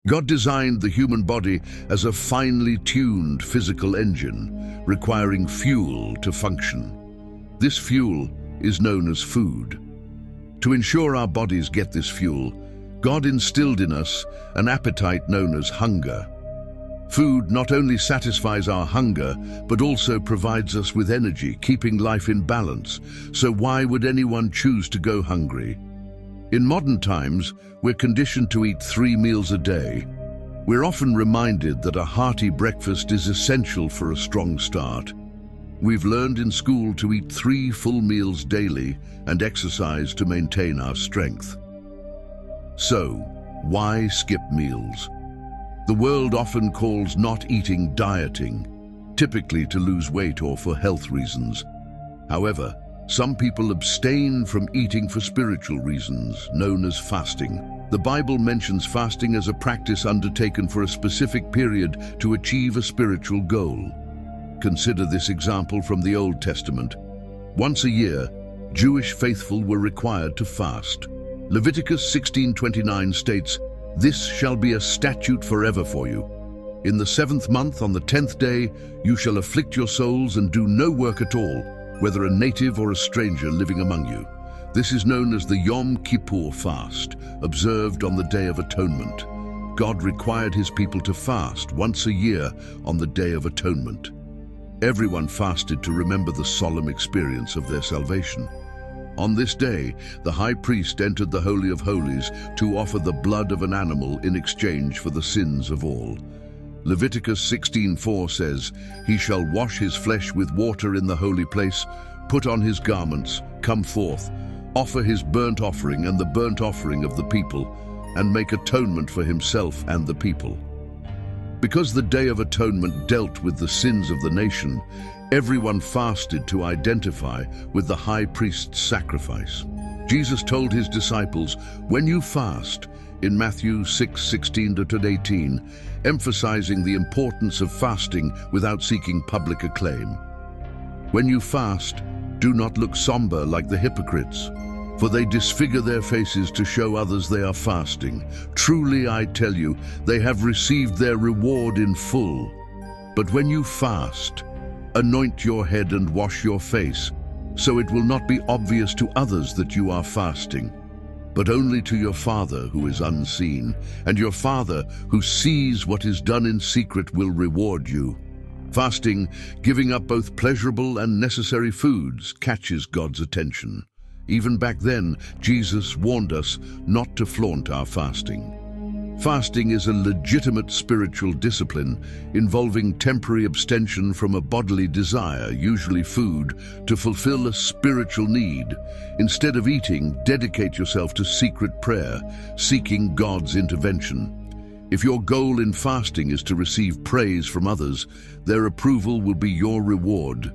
God designed the human body as a finely tuned physical engine, requiring fuel to function. This fuel is known as food. To ensure our bodies get this fuel, God instilled in us an appetite known as hunger. Food not only satisfies our hunger, but also provides us with energy, keeping life in balance. So why would anyone choose to go hungry? In modern times, we're conditioned to eat 3 meals a day. We're often reminded that a hearty breakfast is essential for a strong start. We've learned in school to eat 3 full meals daily and exercise to maintain our strength. So, why skip meals? The world often calls not eating dieting, typically to lose weight or for health reasons. However, some people abstain from eating for spiritual reasons, known as fasting. The Bible mentions fasting as a practice undertaken for a specific period to achieve a spiritual goal. Consider this example from the Old Testament. Once a year, Jewish faithful were required to fast. Leviticus 16:29 states, "This shall be a statute forever for you. In the 7th month, on the 10th day, you shall afflict your souls and do no work at all, whether a native or a stranger living among you." This is known as the Yom Kippur fast, observed on the Day of Atonement. God required his people to fast once a year on the Day of Atonement. Everyone fasted to remember the solemn experience of their salvation. On this day, the high priest entered the Holy of Holies to offer the blood of an animal in exchange for the sins of all. Leviticus 16:4 says, "He shall wash his flesh with water in the holy place, put on his garments, come forth, offer his burnt offering and the burnt offering of the people, and make atonement for himself and the people." Because the Day of Atonement dealt with the sins of the nation, everyone fasted to identify with the high priest's sacrifice. Jesus told his disciples, "When you fast," in Matthew 6:16-18, emphasizing the importance of fasting without seeking public acclaim. "When you fast, do not look somber like the hypocrites, for they disfigure their faces to show others they are fasting. Truly, I tell you, they have received their reward in full. But when you fast, anoint your head and wash your face, so it will not be obvious to others that you are fasting, but only to your Father who is unseen, and your Father who sees what is done in secret will reward you." Fasting, giving up both pleasurable and necessary foods, catches God's attention. Even back then, Jesus warned us not to flaunt our fasting. Fasting is a legitimate spiritual discipline involving temporary abstention from a bodily desire, usually food, to fulfill a spiritual need. Instead of eating, dedicate yourself to secret prayer, seeking God's intervention. If your goal in fasting is to receive praise from others, their approval will be your reward.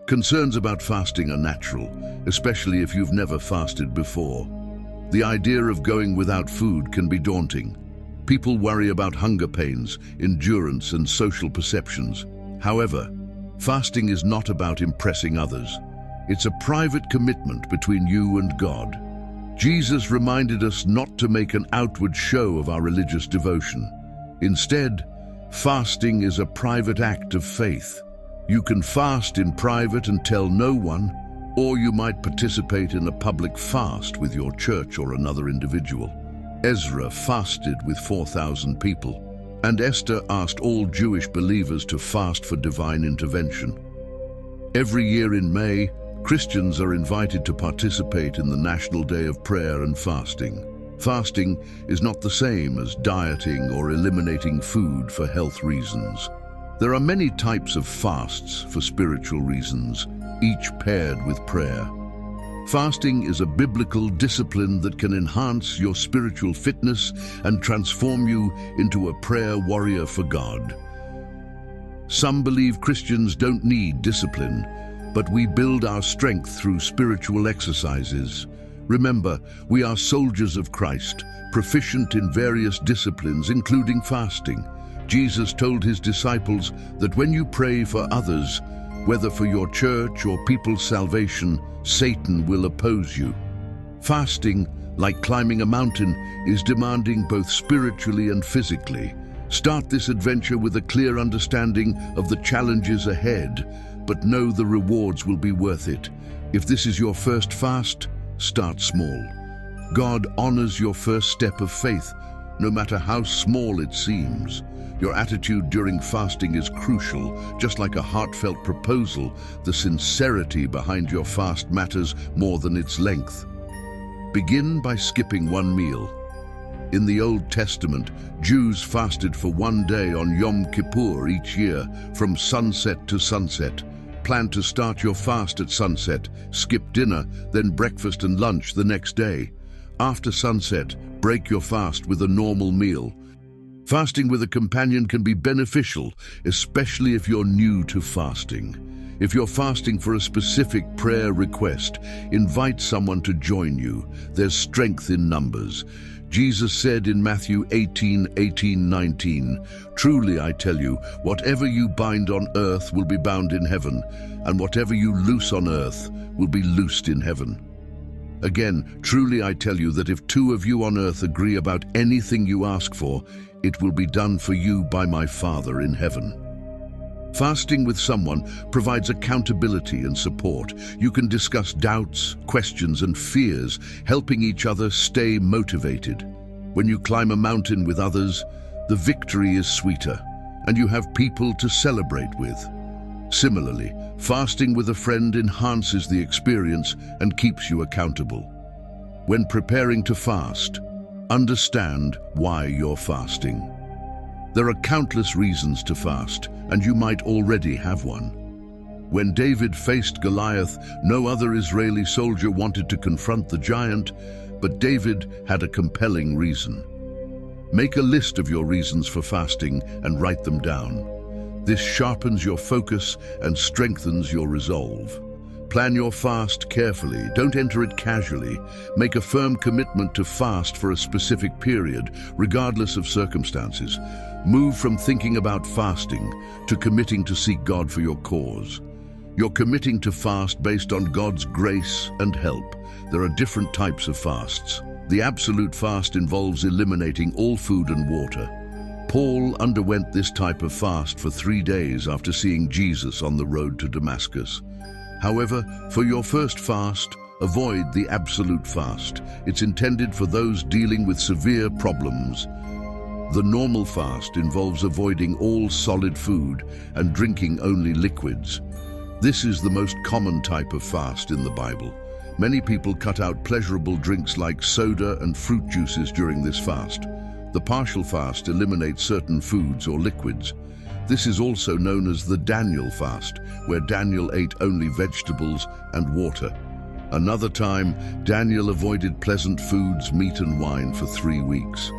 Concerns about fasting are natural, especially if you've never fasted before. The idea of going without food can be daunting. People worry about hunger pains, endurance, and social perceptions. However, fasting is not about impressing others. It's a private commitment between you and God. Jesus reminded us not to make an outward show of our religious devotion. Instead, fasting is a private act of faith. You can fast in private and tell no one, or you might participate in a public fast with your church or another individual. Ezra fasted with 4,000 people, and Esther asked all Jewish believers to fast for divine intervention. Every year in May, Christians are invited to participate in the National Day of Prayer and Fasting. Fasting is not the same as dieting or eliminating food for health reasons. There are many types of fasts for spiritual reasons, each paired with prayer. Fasting is a biblical discipline that can enhance your spiritual fitness and transform you into a prayer warrior for God. Some believe Christians don't need discipline, but we build our strength through spiritual exercises. Remember, we are soldiers of Christ, proficient in various disciplines, including fasting. Jesus told his disciples that when you pray for others, whether for your church or people's salvation, Satan will oppose you. Fasting like climbing a mountain, is demanding both spiritually and physically. Start this adventure with a clear understanding of the challenges ahead, but know the rewards will be worth it. If this is your first fast, start small. God honors your first step of faith, no matter how small it seems. Your attitude during fasting is crucial. Just like a heartfelt proposal, the sincerity behind your fast matters more than its length. Begin by skipping one meal. In the Old Testament, Jews fasted for one day on Yom Kippur each year, from sunset to sunset. Plan to start your fast at sunset, skip dinner, then breakfast and lunch the next day. After sunset, break your fast with a normal meal. Fasting with a companion can be beneficial, especially if you're new to fasting. If you're fasting for a specific prayer request, invite someone to join you. There's strength in numbers. Jesus said in Matthew 18:19, "Truly I tell you, whatever you bind on earth will be bound in heaven, and whatever you loose on earth will be loosed in heaven." Again, truly I tell you that if two of you on earth agree about anything you ask for, it will be done for you by my Father in heaven. Fasting with someone provides accountability and support. You can discuss doubts, questions, and fears, helping each other stay motivated. When you climb a mountain with others, the victory is sweeter, and you have people to celebrate with. Similarly, fasting with a friend enhances the experience and keeps you accountable. When preparing to fast, understand why you're fasting. There are countless reasons to fast, and you might already have one. When David faced Goliath, no other Israeli soldier wanted to confront the giant, but David had a compelling reason. Make a list of your reasons for fasting and write them down. This sharpens your focus and strengthens your resolve. Plan your fast carefully. Don't enter it casually. Make a firm commitment to fast for a specific period, regardless of circumstances. Move from thinking about fasting to committing to seek God for your cause. You're committing to fast based on God's grace and help. There are different types of fasts. The absolute fast involves eliminating all food and water. Paul underwent this type of fast for 3 days after seeing Jesus on the road to Damascus. However, for your first fast, avoid the absolute fast. It's intended for those dealing with severe problems. The normal fast involves avoiding all solid food and drinking only liquids. This is the most common type of fast in the Bible. Many people cut out pleasurable drinks like soda and fruit juices during this fast. The partial fast eliminates certain foods or liquids. This is also known as the Daniel fast, where Daniel ate only vegetables and water. Another time, Daniel avoided pleasant foods, meat and wine for 3 weeks.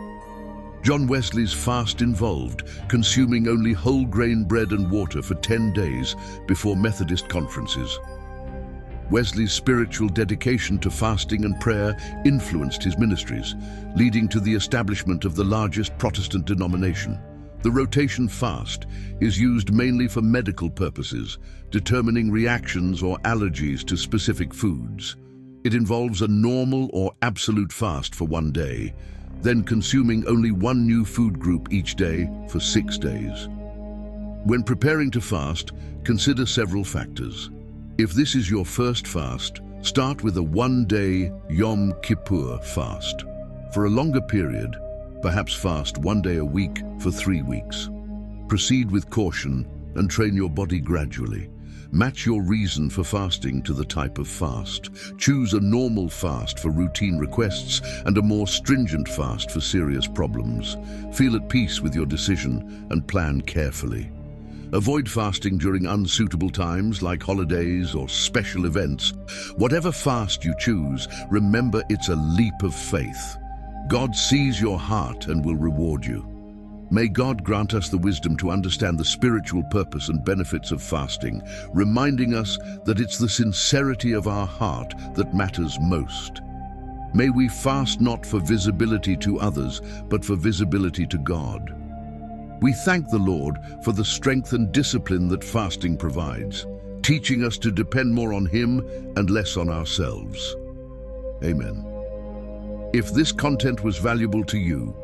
John Wesley's fast involved consuming only whole grain bread and water for 10 days before Methodist conferences. Wesley's spiritual dedication to fasting and prayer influenced his ministries, leading to the establishment of the largest Protestant denomination. The rotation fast is used mainly for medical purposes, determining reactions or allergies to specific foods. It involves a normal or absolute fast for 1 day, then consuming only one new food group each day for 6 days. When preparing to fast, consider several factors. If this is your first fast, start with a 1-day Yom Kippur fast. For a longer period, perhaps fast 1 day a week for 3 weeks. Proceed with caution and train your body gradually. Match your reason for fasting to the type of fast. Choose a normal fast for routine requests and a more stringent fast for serious problems. Feel at peace with your decision and plan carefully. Avoid fasting during unsuitable times like holidays or special events. Whatever fast you choose, remember it's a leap of faith. God sees your heart and will reward you. May God grant us the wisdom to understand the spiritual purpose and benefits of fasting, reminding us that it's the sincerity of our heart that matters most. May we fast not for visibility to others, but for visibility to God. We thank the Lord for the strength and discipline that fasting provides, teaching us to depend more on Him and less on ourselves. Amen. If this content was valuable to you,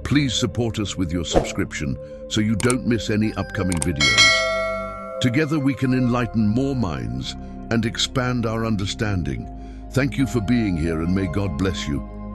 please support us with your subscription so you don't miss any upcoming videos. Together we can enlighten more minds and expand our understanding. Thank you for being here, and may God bless you.